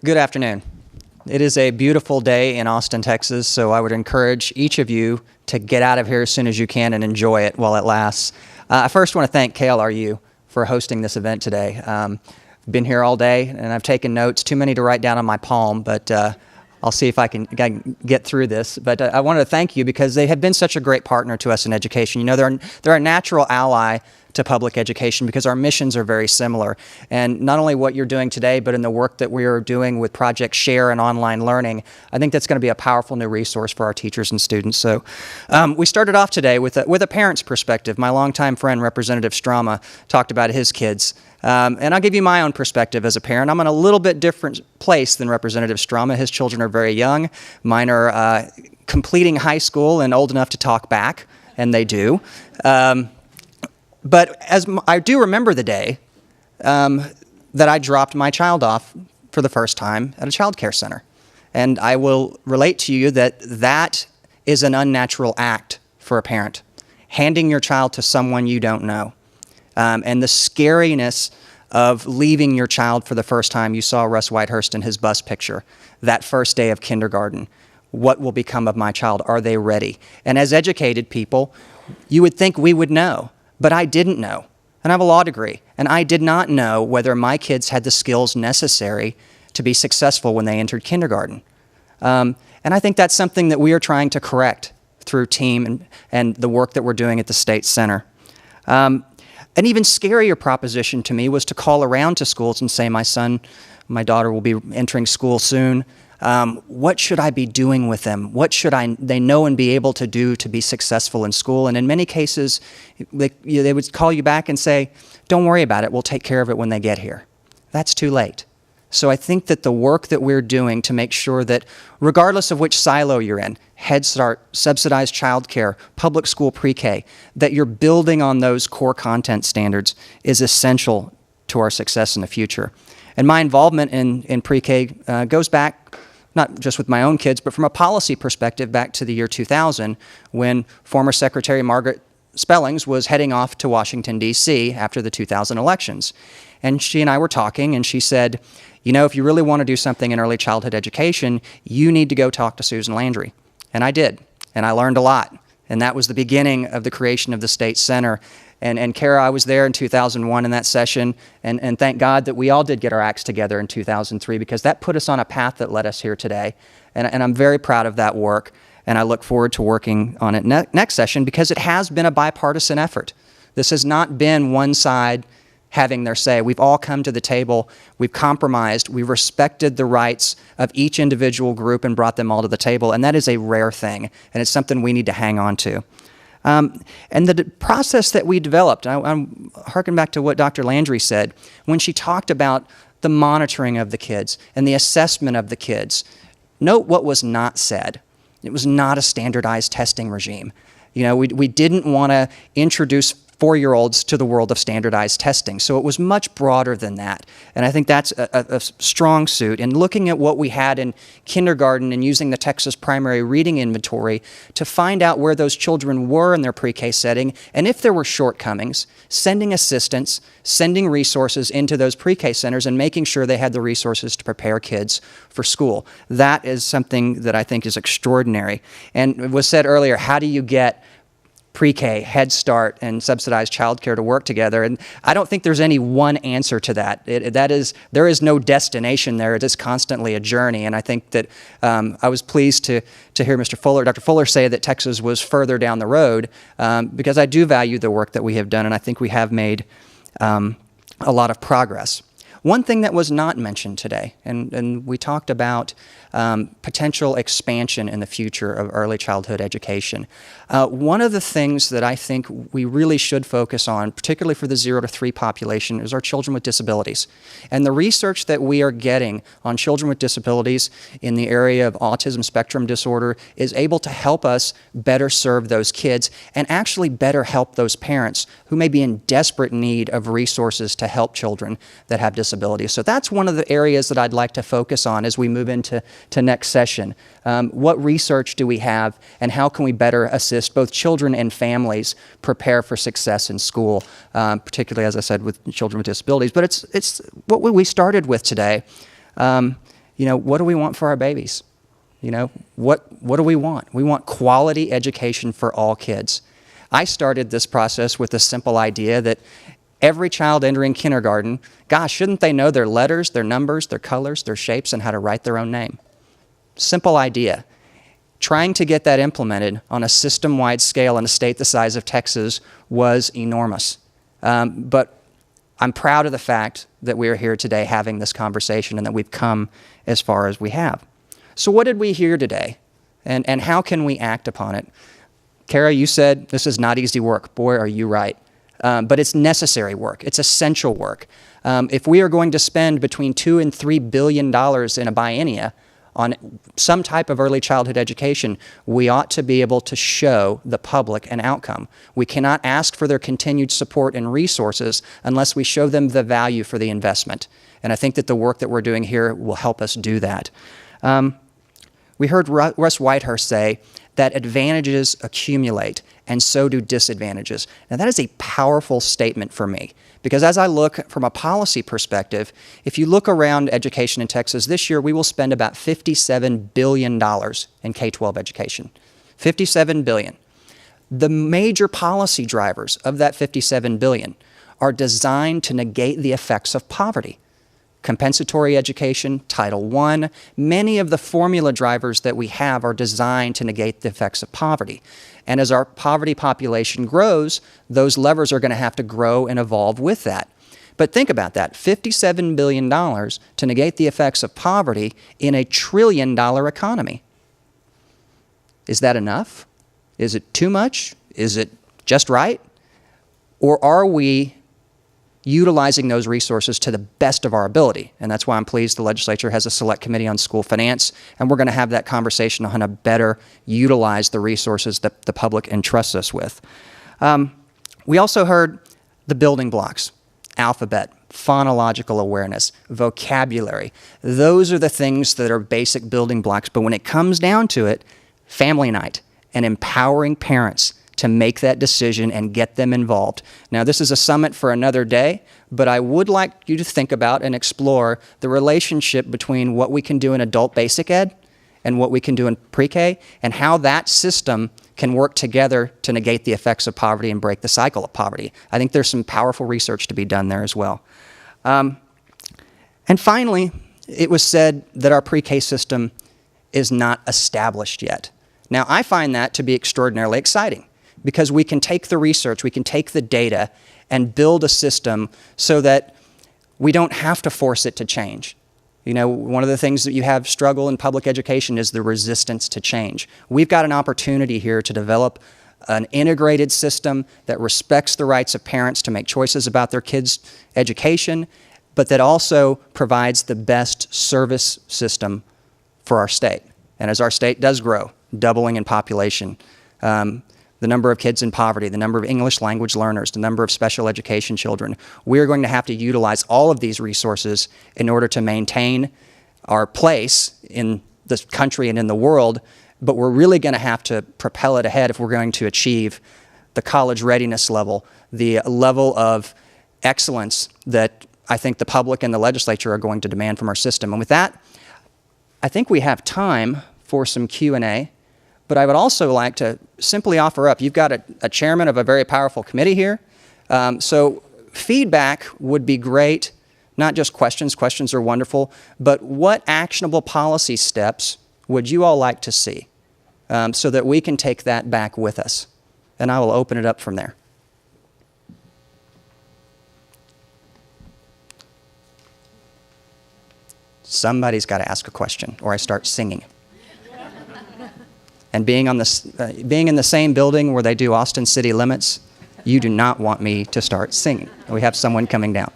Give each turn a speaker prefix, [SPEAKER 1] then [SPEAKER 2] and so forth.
[SPEAKER 1] Good afternoon. It is a beautiful day in Austin, Texas, so I would encourage each of you to get out of here as soon as you can and enjoy it while it lasts. I first want to thank KLRU for hosting this event today. I've been here all day and I've taken notes, too many to write down on my palm, but I'll see if I can get through this. But I wanted to thank you because they have been such a great partner to us in education. You know, they're a natural ally to public education because our missions are very similar. And not only what you're doing today, but in the work that we are doing with Project Share and online learning, I think that's going to be a powerful new resource for our teachers and students. So we started off today with a parent's perspective. My longtime friend, Representative Strama, talked about his kids. And I'll give you my own perspective as a parent. I'm in a little bit different place than Representative Strama. His children are very young. Mine are completing high school and old enough to talk back, and they do. But I do remember the day that I dropped my child off for the first time at a child care center. And I will relate to you that that is an unnatural act for a parent, handing your child to someone you don't know. And the scariness of leaving your child for the first time. You saw Russ Whitehurst in his bus picture, that first day of kindergarten. What will become of my child? Are they ready? And as educated people, you would think we would know. But I didn't know, and I have a law degree, and I did not know whether my kids had the skills necessary to be successful when they entered kindergarten. And I think that's something that we are trying to correct through team and the work that we're doing at the State Center. An even scarier proposition to me was to call around to schools and say, my daughter will be entering school soon. What should I be doing with them? What should they know and be able to do to be successful in school? And in many cases, they would call you back and say, don't worry about it. We'll take care of it when they get here. That's too late. So I think that the work that we're doing to make sure that regardless of which silo you're in, Head Start, subsidized childcare, public school pre-K, that you're building on those core content standards is essential to our success in the future. And my involvement in pre-K goes back not just with my own kids, but from a policy perspective back to the year 2000 when former Secretary Margaret Spellings was heading off to Washington, D.C. after the 2000 elections. And she and I were talking, and she said, you know, if you really want to do something in early childhood education, you need to go talk to Susan Landry. And I did, and I learned a lot. And that was the beginning of the creation of the State Center. And Kara, I was there in 2001 in that session, and thank God that we all did get our acts together in 2003 because that put us on a path that led us here today. And I'm very proud of that work, and I look forward to working on it next session because it has been a bipartisan effort. This has not been one side having their say. We've all come to the table, we've compromised, we've respected the rights of each individual group and brought them all to the table, and that is a rare thing, and it's something we need to hang on to. And the process that we developed, I'm harking back to what Dr. Landry said, when she talked about the monitoring of the kids and the assessment of the kids. Note what was not said. It was not a standardized testing regime. You know, we didn't want to introduce 4-year-olds to the world of standardized testing. So it was much broader than that. And I think that's a strong suit. And looking at what we had in kindergarten and using the Texas Primary Reading Inventory to find out where those children were in their pre-K setting, and if there were shortcomings, sending assistance, sending resources into those pre-K centers and making sure they had the resources to prepare kids for school. That is something that I think is extraordinary. And it was said earlier, how do you get pre-K, Head Start, and subsidized childcare to work together? And I don't think there's any one answer to that. There is no destination there. It is constantly a journey. And I think that I was pleased to hear Dr. Fuller say that Texas was further down the road because I do value the work that we have done, and I think we have made a lot of progress. One thing that was not mentioned today, and we talked about potential expansion in the future of early childhood education. One of the things that I think we really should focus on, particularly for the 0 to 3 population, is our children with disabilities. And the research that we are getting on children with disabilities in the area of autism spectrum disorder is able to help us better serve those kids and actually better help those parents who may be in desperate need of resources to help children that have disabilities. So that's one of the areas that I'd like to focus on as we move into next session. What research do we have, and how can we better assist both children and families prepare for success in school, particularly, as I said, with children with disabilities. But it's what we started with today what do we want for our babies? What do we want? We want quality education for all kids. I started this process with the simple idea that every child entering kindergarten, gosh, shouldn't they know their letters, their numbers, their colors, their shapes, and how to write their own name? Simple idea. Trying to get that implemented on a system-wide scale in a state the size of Texas was enormous. But I'm proud of the fact that we are here today having this conversation and that we've come as far as we have. So what did we hear today? And how can we act upon it? Kara, you said this is not easy work. Boy, are you right. But it's necessary work. It's essential work. If we are going to spend between $2 and $3 billion in a biennia on some type of early childhood education, we ought to be able to show the public an outcome. We cannot ask for their continued support and resources unless we show them the value for the investment. And I think that the work that we're doing here will help us do that. We heard Russ Whitehurst say that advantages accumulate and so do disadvantages. Now that is a powerful statement for me, because as I look from a policy perspective, if you look around education in Texas this year, we will spend about $57 billion in K-12 education. $57 billion. The major policy drivers of that $57 billion are designed to negate the effects of poverty. Compensatory education, Title I, many of the formula drivers that we have are designed to negate the effects of poverty. And as our poverty population grows, those levers are going to have to grow and evolve with that. But think about that, $57 billion to negate the effects of poverty in a $1 trillion economy. Is that enough? Is it too much? Is it just right? Or are we utilizing those resources to the best of our ability? And that's why I'm pleased the legislature has a select committee on school finance, and we're going to have that conversation on how to better utilize the resources that the public entrusts us with. We also heard the building blocks: alphabet, phonological awareness, vocabulary. Those are the things that are basic building blocks, but when it comes down to it, family night and empowering parents to make that decision and get them involved. Now, this is a summit for another day, but I would like you to think about and explore the relationship between what we can do in adult basic ed and what we can do in pre-K, and how that system can work together to negate the effects of poverty and break the cycle of poverty. I think there's some powerful research to be done there as well. And finally, it was said that our pre-K system is not established yet. Now, I find that to be extraordinarily exciting, because we can take the research, we can take the data, and build a system so that we don't have to force it to change. One of the things that you have struggle in public education is the resistance to change. We've got an opportunity here to develop an integrated system that respects the rights of parents to make choices about their kids' education, but that also provides the best service system for our state. And as our state does grow, doubling in population, the number of kids in poverty, the number of English language learners, the number of special education children, we are going to have to utilize all of these resources in order to maintain our place in this country and in the world, but we're really going to have to propel it ahead if we're going to achieve the college readiness level, the level of excellence that I think the public and the legislature are going to demand from our system. And with that, I think we have time for some Q&A. But I would also like to simply offer up, you've got a chairman of a very powerful committee here, so feedback would be great, not just questions. Questions are wonderful, but what actionable policy steps would you all like to see so that we can take that back with us? And I will open it up from there. Somebody's got to ask a question, or I start singing. And being in the same building where they do Austin City Limits, you do not want me to start singing. We have someone coming down.